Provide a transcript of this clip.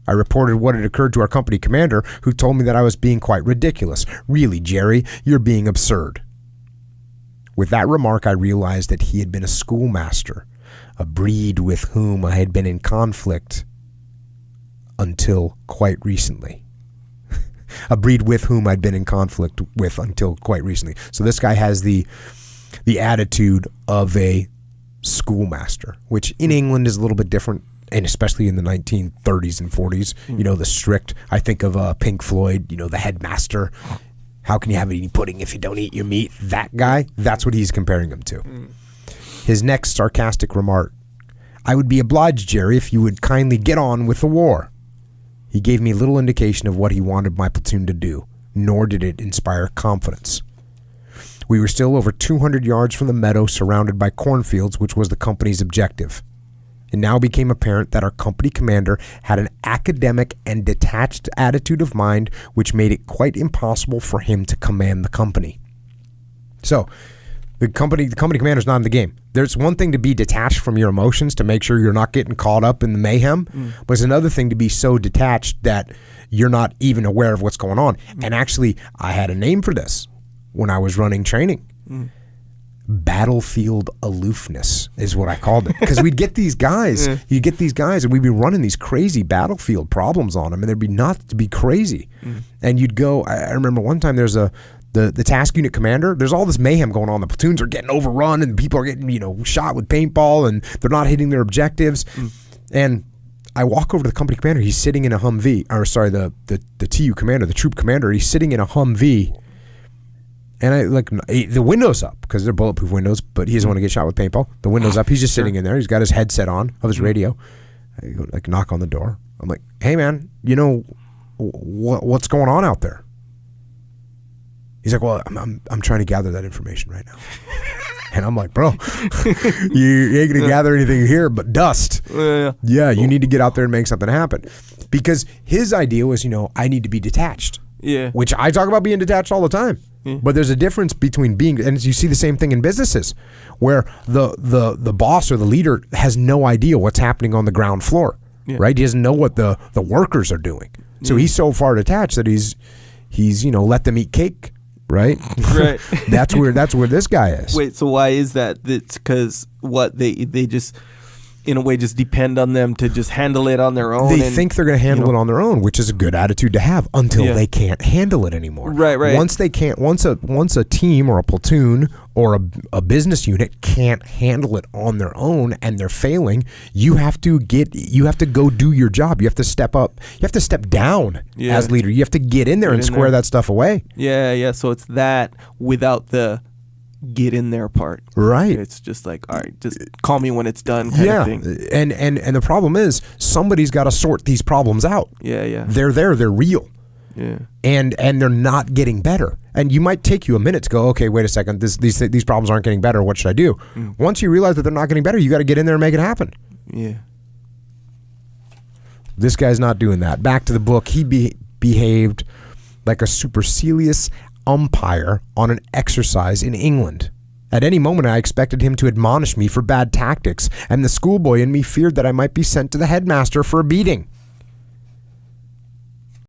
I reported what had occurred to our company commander, who told me that I was being quite ridiculous. Really, Jary, you're being absurd. With that remark, I realized that he had been a schoolmaster, a breed with whom I had been in conflict until quite recently. A breed with whom I'd been in conflict with until quite recently. So this guy has the attitude of a schoolmaster, which in England is a little bit different, and especially in the 1930s and 40s, you know, the strict, I think of Pink Floyd, you know, the headmaster. How can you have any pudding if you don't eat your meat? That guy, that's what he's comparing him to. His next sarcastic remark, I would be obliged, Jary, if you would kindly get on with the war. He gave me little indication of what he wanted my platoon to do, nor did it inspire confidence. We were still over 200 yards from the meadow surrounded by cornfields, which was the company's objective. It now became apparent that our company commander had an academic and detached attitude of mind, which made it quite impossible for him to command the company. So, the company commander's not in the game. There's one thing to be detached from your emotions to make sure you're not getting caught up in the mayhem, but it's another thing to be so detached that you're not even aware of what's going on. And actually, I had a name for this when I was running training. Battlefield aloofness is what I called it, because we'd get these guys, and we'd be running these crazy battlefield problems on them, and there'd be nothing to be crazy. And you'd go, I remember one time there's the task unit commander, there's all this mayhem going on. The platoons are getting overrun and people are getting, shot with paintball and they're not hitting their objectives. And I walk over to the company commander, he's sitting in a Humvee, the TU commander, the troop commander, he's sitting in a Humvee. And the window's up because they're bulletproof windows, but he doesn't want to get shot with paintball. The window's up. He's just sitting in there. He's got his headset on of his radio. I go, knock on the door. I'm like, hey man, what's going on out there? He's like, well, I'm trying to gather that information right now. And I'm like, bro, you ain't gonna gather anything here but dust. Yeah, you need to get out there and make something happen. Because his idea was, I need to be detached. Yeah. Which I talk about being detached all the time. Yeah. But there's a difference between being, and you see the same thing in businesses, where the boss or the leader has no idea what's happening on the ground floor, right? He doesn't know what the workers are doing. So he's so far detached that he's let them eat cake, right? Right. That's where this guy is. Wait, so why is that? It's because they just, in a way, just depend on them to just handle it on their own. They think they're going to handle it on their own, which is a good attitude to have until they can't handle it anymore. Right. Once they can't, once a team or a platoon or a business unit can't handle it on their own and they're failing, you have to go do your job. You have to step up. You have to step down as leader. You have to get in there and square that stuff away. Yeah. So it's that without the get in there part. Right. It's just like, all right, just call me when it's done kind of thing. And the problem is somebody's got to sort these problems out. Yeah. They're real. Yeah. And they're not getting better. And you might take you a minute to go, okay, wait a second, these problems aren't getting better. What should I do? Once you realize that they're not getting better, you got to get in there and make it happen. Yeah. This guy's not doing that. Back to the book. He behaved like a supercilious umpire on an exercise in England. At any moment I expected him to admonish me for bad tactics, and the schoolboy in me feared that I might be sent to the headmaster for a beating.